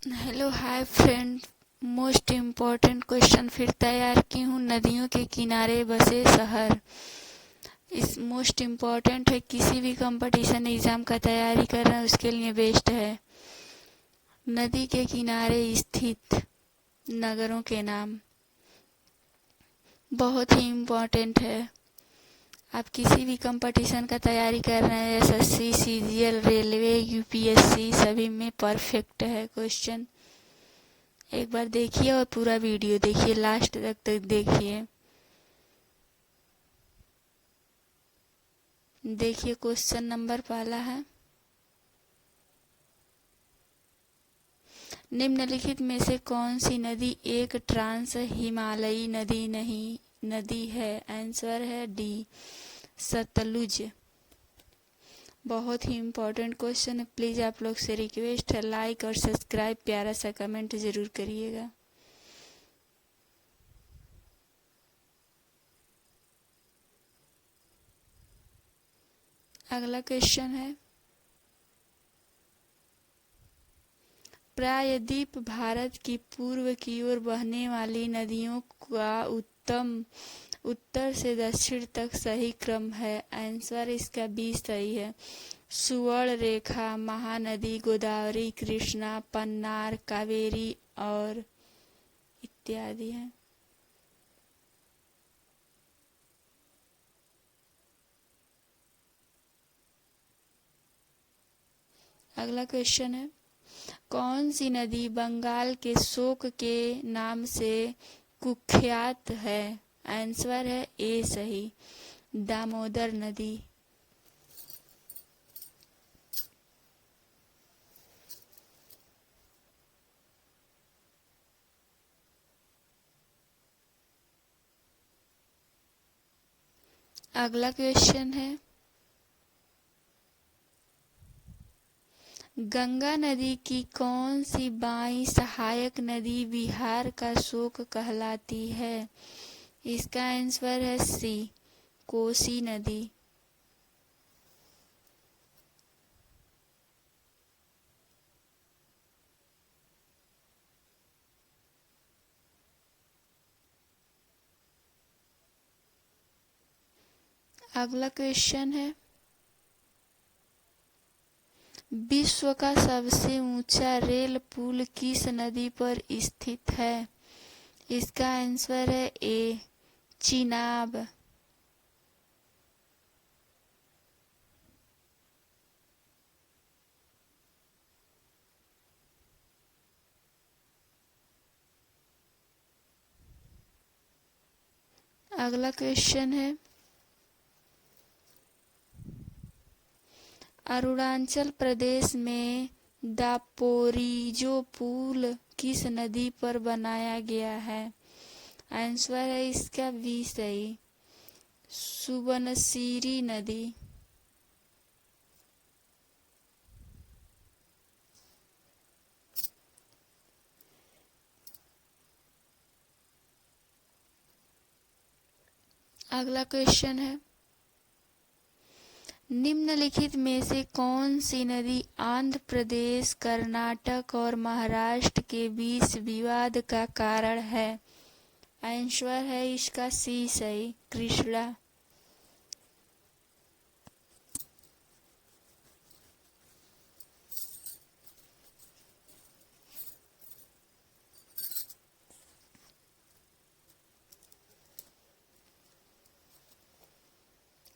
Hello hi friend. Most important question फिर तैयार की हूँ। नदियों के किनारे बसे शहर। इस मोस्ट इम्पॉर्टेंट है, किसी भी कंपटीशन एग्ज़ाम का तैयारी कर रहे हैं उसके लिए बेस्ट है। नदी के किनारे स्थित नगरों के नाम बहुत ही इम्पॉर्टेंट है। आप किसी भी कंपटीशन का तैयारी कर रहे हैं, एसएससी, सीजीएल, रेलवे, यूपीएससी, सभी में परफेक्ट है क्वेश्चन। एक बार देखिए और पूरा वीडियो देखिए, लास्ट तक देखिए। देखिए क्वेश्चन नंबर पहला है, निम्नलिखित में से कौन सी नदी एक ट्रांस हिमालयी नदी है? आंसर है डी, सतलुज। बहुत ही इम्पोर्टेंट क्वेश्चन है। प्लीज़ आप लोग से रिक्वेस्ट है, लाइक और सब्सक्राइब, प्यारा सा कमेंट ज़रूर करिएगा। अगला क्वेश्चन है, प्रायद्वीप भारत की पूर्व की ओर बहने वाली नदियों का उत्तर से दक्षिण तक सही क्रम है। आंसर इसका बी सही है। सुवर्ण रेखा, महानदी, गोदावरी, कृष्णा, पन्नार, कावेरी और इत्यादि हैं। अगला क्वेश्चन है, कौन सी नदी बंगाल के शोक के नाम से कुख्यात है? आंसर है ए सही, दामोदर नदी। अगला क्वेश्चन है, गंगा नदी की कौन सी बाई सहायक नदी बिहार का शोक कहलाती है? इसका आंसर है सी, कोसी नदी। अगला क्वेश्चन है, विश्व का सबसे ऊंचा रेल पुल किस नदी पर स्थित है? इसका आंसर है ए, चिनाब। अगला क्वेश्चन है, अरुणाचल प्रदेश में दापोरिजो पुल किस नदी पर बनाया गया है? आंसर है इसका बी सही, सुबनसिरी नदी। अगला क्वेश्चन है, निम्नलिखित में से कौन सी नदी आंध्र प्रदेश, कर्नाटक और महाराष्ट्र के बीच विवाद का कारण है? आंसर है इसका सी सही, कृष्णा।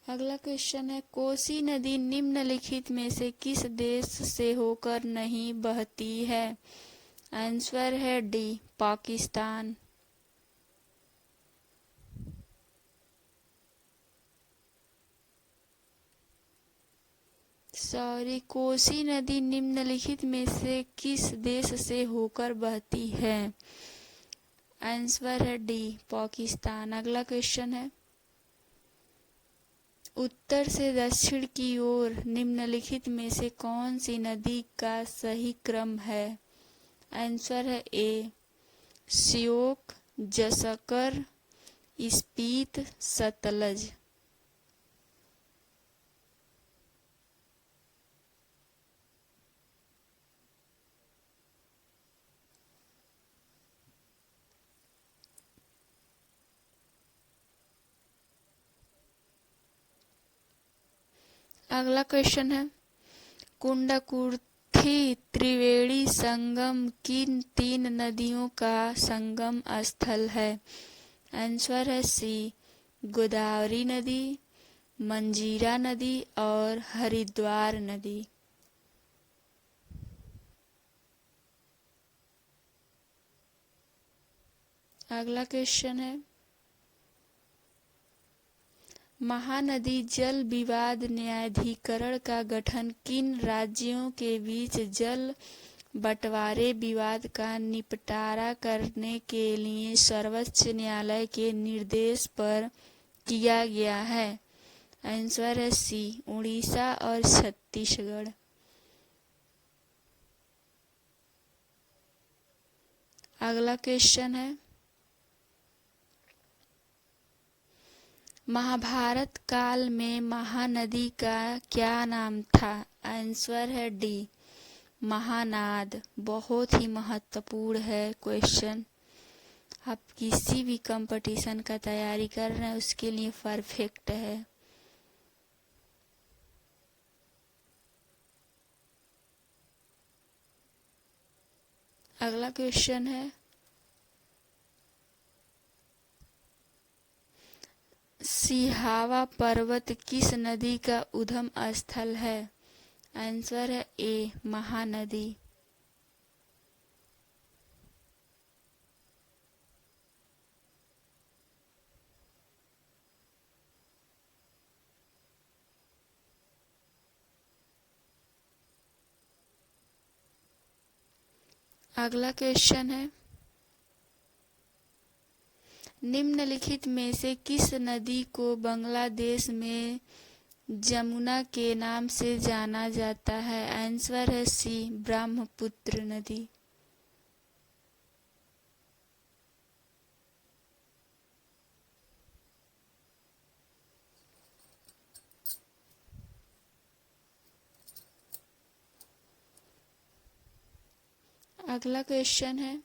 अगला क्वेश्चन है, कोसी नदी निम्नलिखित में से किस देश से होकर नहीं बहती है? आंसर है डी, पाकिस्तान। कोसी नदी निम्नलिखित में से किस देश से होकर बहती है? आंसर है डी, पाकिस्तान। अगला क्वेश्चन है, उत्तर से दक्षिण की ओर निम्नलिखित में से कौन सी नदी का सही क्रम है? आंसर है ए, श्योक, जसकर, स्पीत, सतलज। अगला क्वेश्चन है, कुंडाकुर्थी त्रिवेणी संगम किन तीन नदियों का संगम स्थल है? आंसर है सी, गोदावरी नदी, मंजीरा नदी और हरिद्वार नदी। अगला क्वेश्चन है, महानदी जल विवाद न्यायाधिकरण का गठन किन राज्यों के बीच जल बंटवारे विवाद का निपटारा करने के लिए सर्वोच्च न्यायालय के निर्देश पर किया गया है? आंसर है सी, उड़ीसा और छत्तीसगढ़। अगला क्वेश्चन है, महाभारत काल में महानदी का क्या नाम था? आंसर है डी, महानाद। बहुत ही महत्वपूर्ण है क्वेश्चन। आप किसी भी कंपटीशन का तैयारी कर रहे हैं उसके लिए परफेक्ट है। अगला क्वेश्चन है, सिहावा पर्वत किस नदी का उद्गम स्थल है? आंसर है ए, महानदी। अगला क्वेश्चन है, निम्नलिखित में से किस नदी को बांग्लादेश में जमुना के नाम से जाना जाता है? आंसर है सी, ब्रह्मपुत्र नदी। अगला क्वेश्चन है,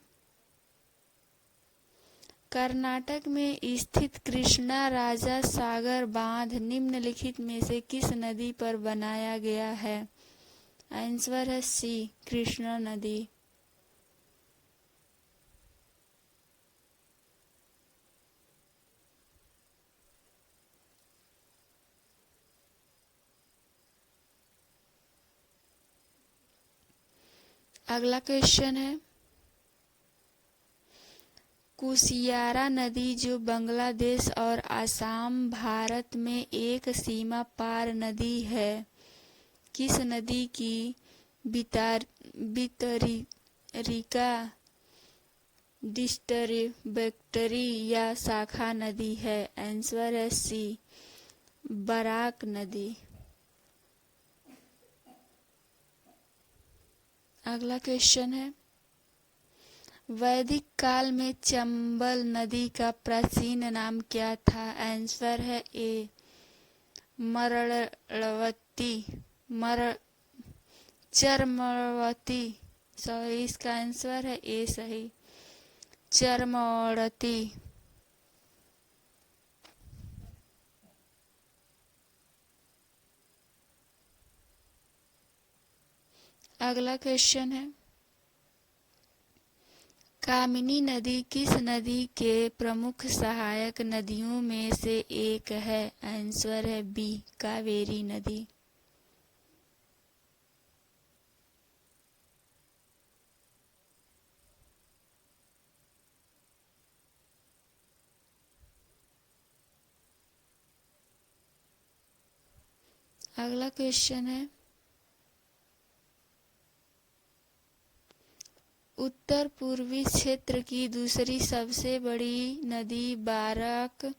कर्नाटक में स्थित कृष्णा राजा सागर बांध निम्नलिखित में से किस नदी पर बनाया गया है? आंसर है सी, कृष्णा नदी। अगला क्वेश्चन है, कुशियारा नदी जो बांग्लादेश और असम भारत में एक सीमा पार नदी है, किस नदी की वितरिका डिस्ट्रीब्यूटरी या शाखा नदी है? आंसर है सी, बराक नदी। अगला क्वेश्चन है, वैदिक काल में चंबल नदी का प्राचीन नाम क्या था? आंसर है ए, चरमवती। सॉरी, इसका आंसर है ए सही, चरमवती। अगला क्वेश्चन है, कामिनी नदी किस नदी के प्रमुख सहायक नदियों में से एक है? आंसर है बी, कावेरी नदी। अगला क्वेश्चन है, उत्तर पूर्वी क्षेत्र की दूसरी सबसे बड़ी नदी बाराक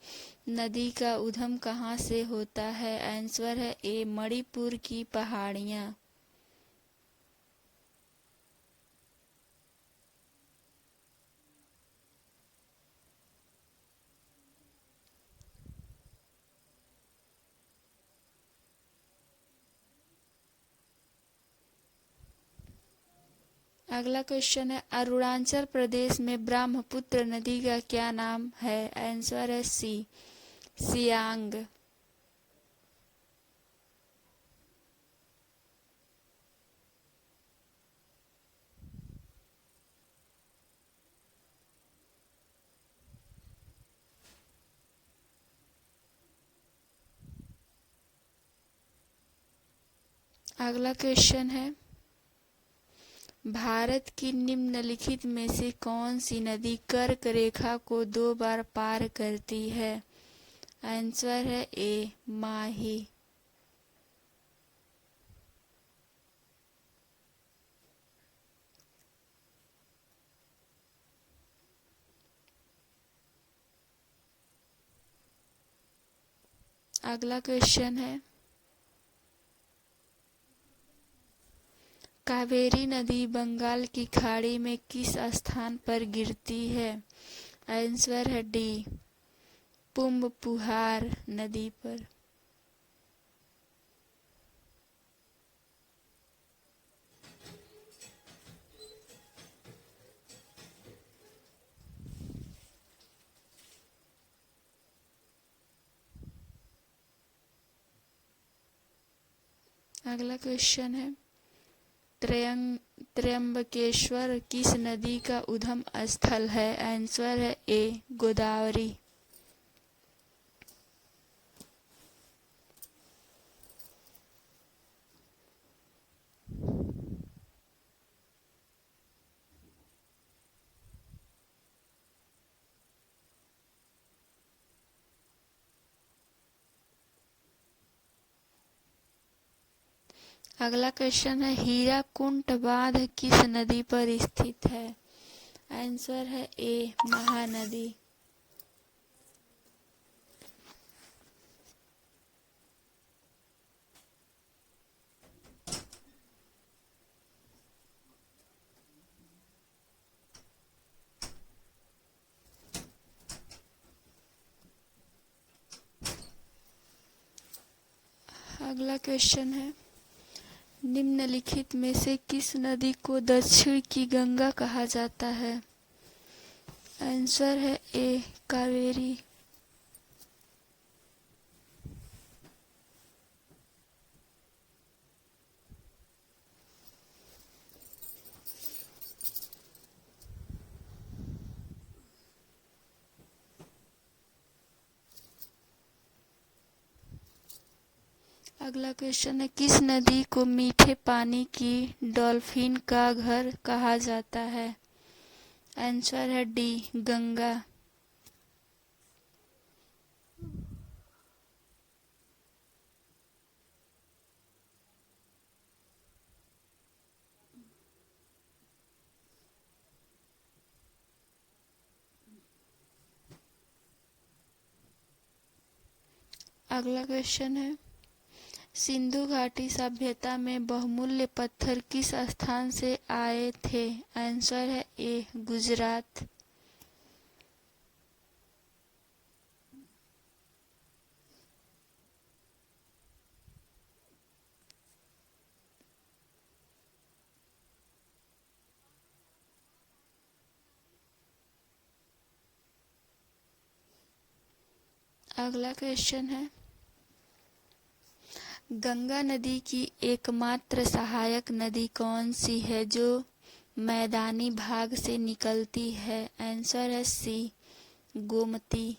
नदी का उद्गम कहाँ से होता है? आंसर है ए, मणिपुर की पहाड़ियाँ। अगला क्वेश्चन है, अरुणाचल प्रदेश में ब्रह्मपुत्र नदी का क्या नाम है? आंसर है सी, सियांग। अगला क्वेश्चन है, भारत की निम्नलिखित में से कौन सी नदी कर्क रेखा को 2 बार पार करती है? आंसर है ए माही। अगला क्वेश्चन है, कावेरी नदी बंगाल की खाड़ी में किस स्थान पर गिरती है? आंसर है डी पुम्बपुहार नदी पर। अगला क्वेश्चन है, त्र्यंबकेश्वर किस नदी का उद्गम स्थल है? आंसर है ए गोदावरी। अगला क्वेश्चन है, हीराकुंड बांध किस नदी पर स्थित है? आंसर है ए महानदी। अगला क्वेश्चन है, निम्नलिखित में से किस नदी को दक्षिण की गंगा कहा जाता है? आंसर है ए कावेरी। अगला क्वेश्चन है, किस नदी को मीठे पानी की डॉल्फिन का घर कहा जाता है? आंसर है डी गंगा। अगला क्वेश्चन है, सिंधु घाटी सभ्यता में बहुमूल्य पत्थर किस स्थान से आए थे? आंसर है ए गुजरात। अगला क्वेश्चन है, गंगा नदी की एकमात्र सहायक नदी कौन सी है जो मैदानी भाग से निकलती है? आंसर है सी गोमती।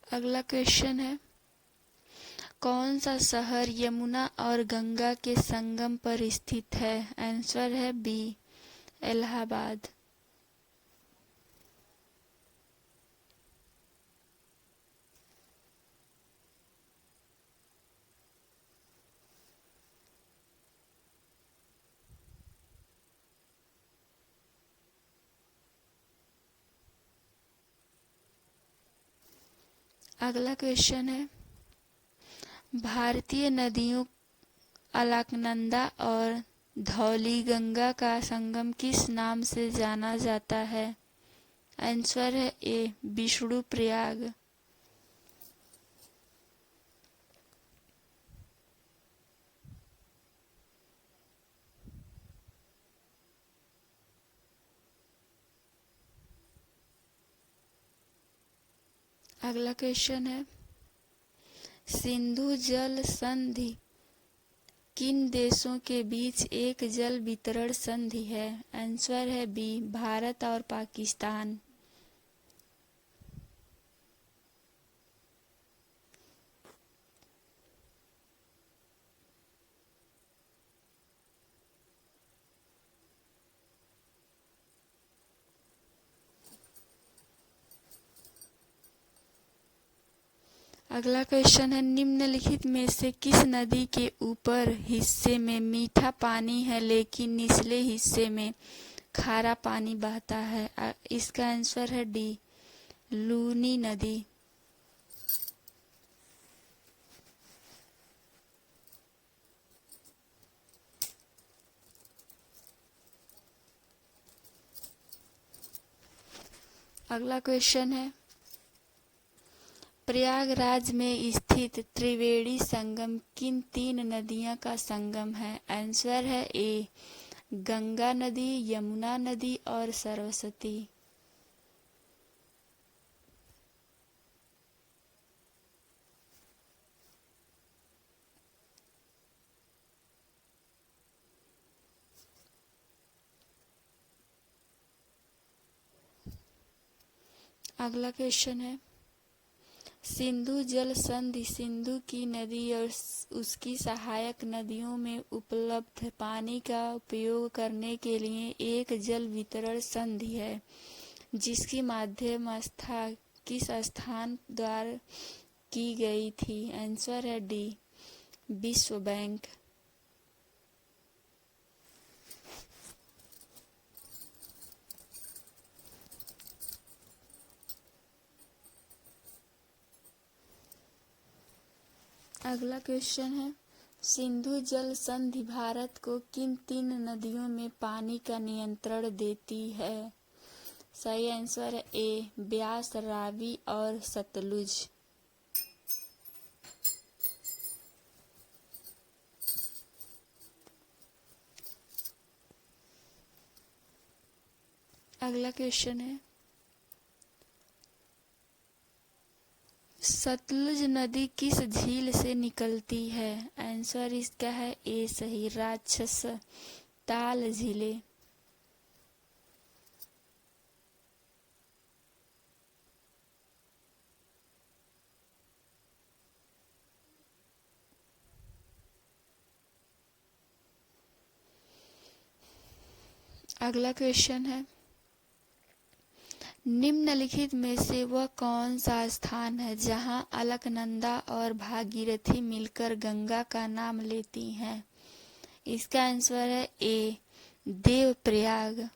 अगला क्वेश्चन है, कौन सा शहर यमुना और गंगा के संगम पर स्थित है? आंसर है बी इलाहाबाद। अगला क्वेश्चन है, भारतीय नदियों अलकनंदा और धौलीगंगा का संगम किस नाम से जाना जाता है? आंसर है ए विष्णुप्रयाग। अगला क्वेश्चन है, सिंधु जल संधि किन देशों के बीच एक जल वितरण संधि है? आंसर है बी, भारत और पाकिस्तान। अगला क्वेश्चन है, निम्नलिखित में से किस नदी के ऊपर हिस्से में मीठा पानी है लेकिन निचले हिस्से में खारा पानी बहता है? इसका आंसर है डी, लूनी नदी। अगला क्वेश्चन है, प्रयागराज में स्थित त्रिवेणी संगम किन तीन नदियों का संगम है? आंसर है ए, गंगा नदी, यमुना नदी और सरस्वती। अगला क्वेश्चन है, सिंधु जल संधि सिंधु की नदी और उसकी सहायक नदियों में उपलब्ध पानी का उपयोग करने के लिए एक जल वितरण संधि है जिसकी मध्यस्थता किस स्थान द्वारा की गई थी? आंसर है डी, विश्व बैंक। अगला क्वेश्चन है, सिंधु जल संधि भारत को किन तीन नदियों में पानी का नियंत्रण देती है? सही आंसर है ए, ब्यास, रावी और सतलुज। अगला क्वेश्चन है, सतलुज नदी किस झील से निकलती है? आंसर इसका है ए, सही, राक्षस ताल झीलें। अगला क्वेश्चन है, निम्नलिखित में से वह कौन सा स्थान है जहां अलकनंदा और भागीरथी मिलकर गंगा का नाम लेती हैं? इसका आंसर है ए, देवप्रयाग।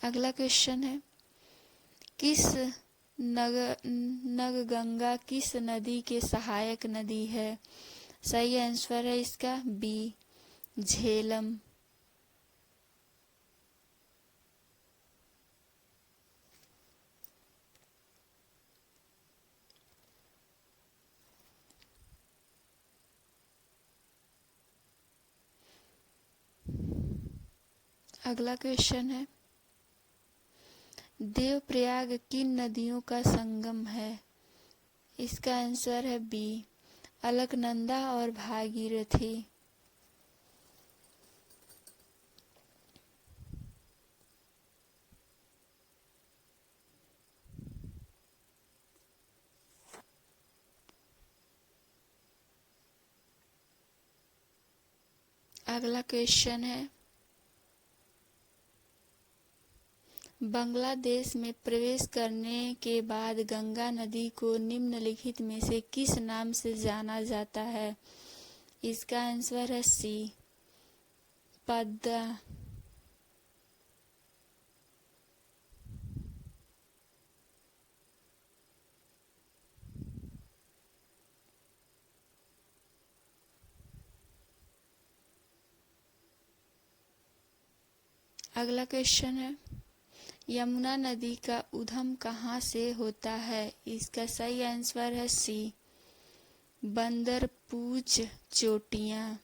अगला क्वेश्चन है, किस नगगंगा किस नदी के सहायक नदी है? सही आंसर है इसका बी, झेलम। अगला क्वेश्चन है, देवप्रयाग किन नदियों का संगम है? इसका आंसर है बी, अलकनंदा और भागीरथी। अगला क्वेश्चन है, बांग्लादेश में प्रवेश करने के बाद गंगा नदी को निम्नलिखित में से किस नाम से जाना जाता है? इसका आंसर है सी, पद्मा। अगला क्वेश्चन है, यमुना नदी का उद्गम कहाँ से होता है? इसका सही आंसर है सी, बंदरपूछ चोटियाँ।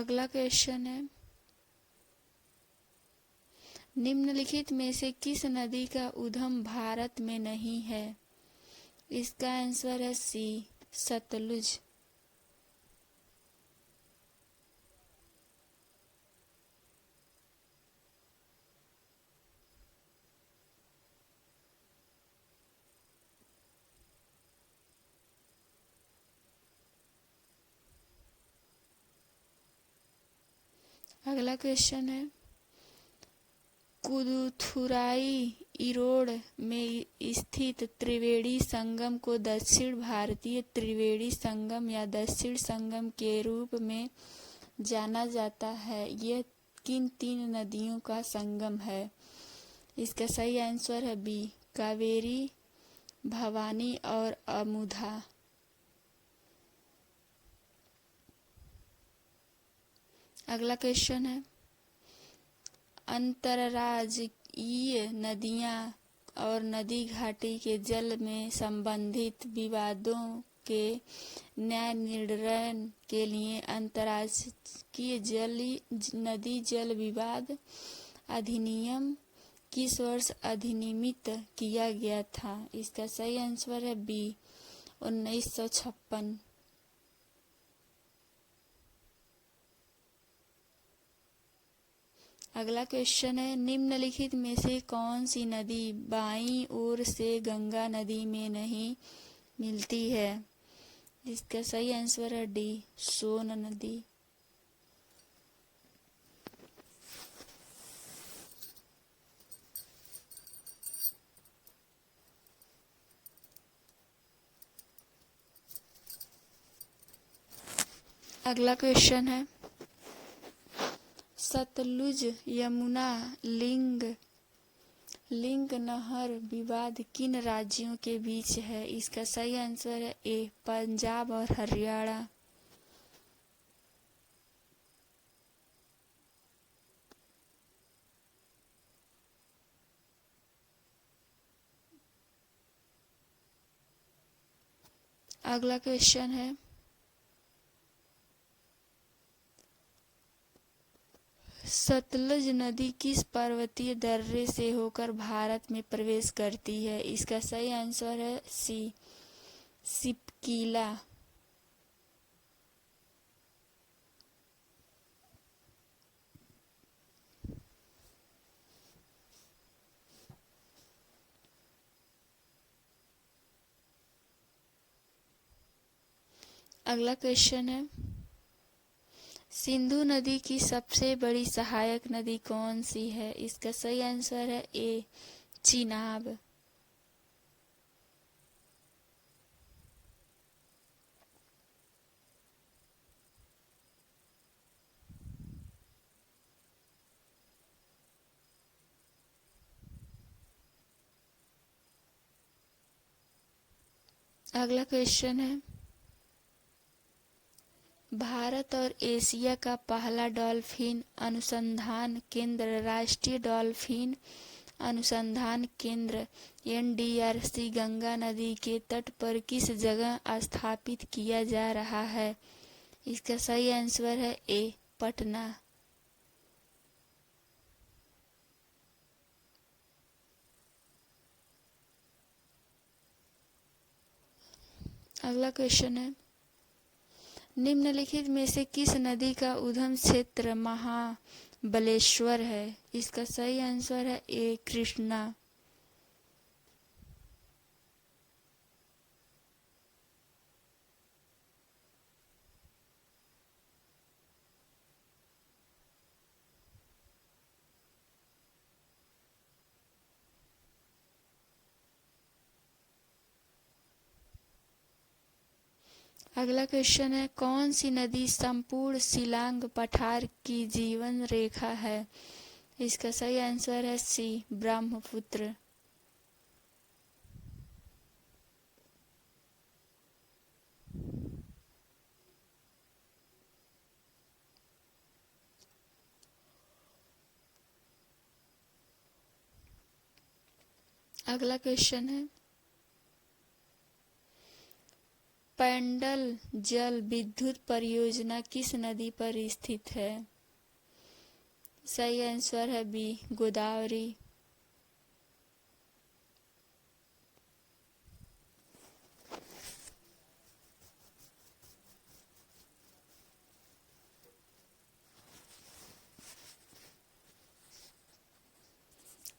अगला क्वेश्चन है, निम्नलिखित में से किस नदी का उद्गम भारत में नहीं है? इसका आंसर है सी, सतलुज। अगला क्वेश्चन है, कुदुथुराई इरोड में स्थित त्रिवेणी संगम को दक्षिण भारतीय त्रिवेणी संगम या दक्षिण संगम के रूप में जाना जाता है। यह किन तीन नदियों का संगम है? इसका सही आंसर है बी, कावेरी, भवानी और अमुधा। अगला क्वेश्चन है, अंतर्राज्यीय नदियां और नदी घाटी के जल में संबंधित विवादों के न्याय निर्णय के लिए अंतर्राज्यीय नदी जल विवाद अधिनियम किस वर्ष अधिनियमित किया गया था? इसका सही आंसर है बी, 1956। अगला क्वेश्चन है, निम्नलिखित में से कौन सी नदी बाईं ओर से गंगा नदी में नहीं मिलती है? इसका सही आंसर है डी, सोन नदी। अगला क्वेश्चन है, सतलुज यमुना लिंक नहर विवाद किन राज्यों के बीच है? इसका सही आंसर है ए, पंजाब और हरियाणा। अगला क्वेश्चन है, सतलुज नदी किस पर्वतीय दर्रे से होकर भारत में प्रवेश करती है? इसका सही आंसर है सी, सिपकीला। अगला क्वेश्चन है, सिंधु नदी की सबसे बड़ी सहायक नदी कौन सी है? इसका सही आंसर है ए, चिनाब। अगला क्वेश्चन है, भारत और एशिया का पहला डॉल्फिन अनुसंधान केंद्र राष्ट्रीय डॉल्फिन अनुसंधान केंद्र NDRC गंगा नदी के तट पर किस जगह स्थापित किया जा रहा है? इसका सही आंसर है ए, पटना। अगला क्वेश्चन है, निम्नलिखित में से किस नदी का उद्गम क्षेत्र महाबलेश्वर है? इसका सही आंसर है ए, कृष्णा। अगला क्वेश्चन है, कौन सी नदी संपूर्ण शिलांग पठार की जीवन रेखा है? इसका सही आंसर है सी, ब्रह्मपुत्र। अगला क्वेश्चन है, पैंडल जल विद्युत परियोजना किस नदी पर स्थित है? सही आंसर है बी, गोदावरी।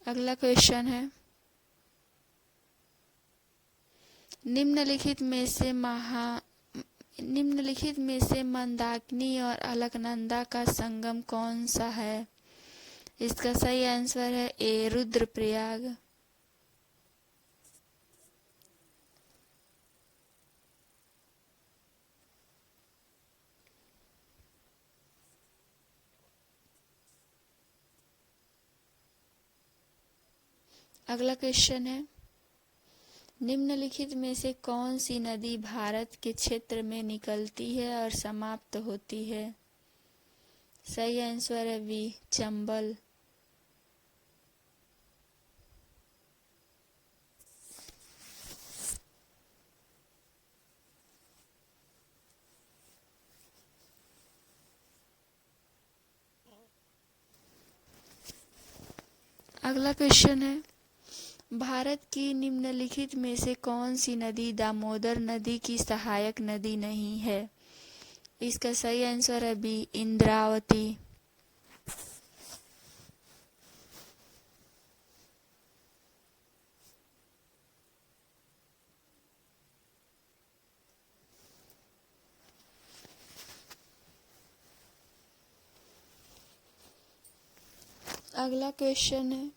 अगला क्वेश्चन है, निम्नलिखित में से मंदाकिनी और अलकनंदा का संगम कौन सा है? इसका सही आंसर है ए, रुद्रप्रयाग। अगला क्वेश्चन है, निम्नलिखित में से कौन सी नदी भारत के क्षेत्र में निकलती है और समाप्त होती है? सही आंसर है बी, चंबल। अगला क्वेश्चन है, भारत की निम्नलिखित में से कौन सी नदी दामोदर नदी की सहायक नदी नहीं है? इसका सही आंसर है बी, इंद्रावती। अगला क्वेश्चन है,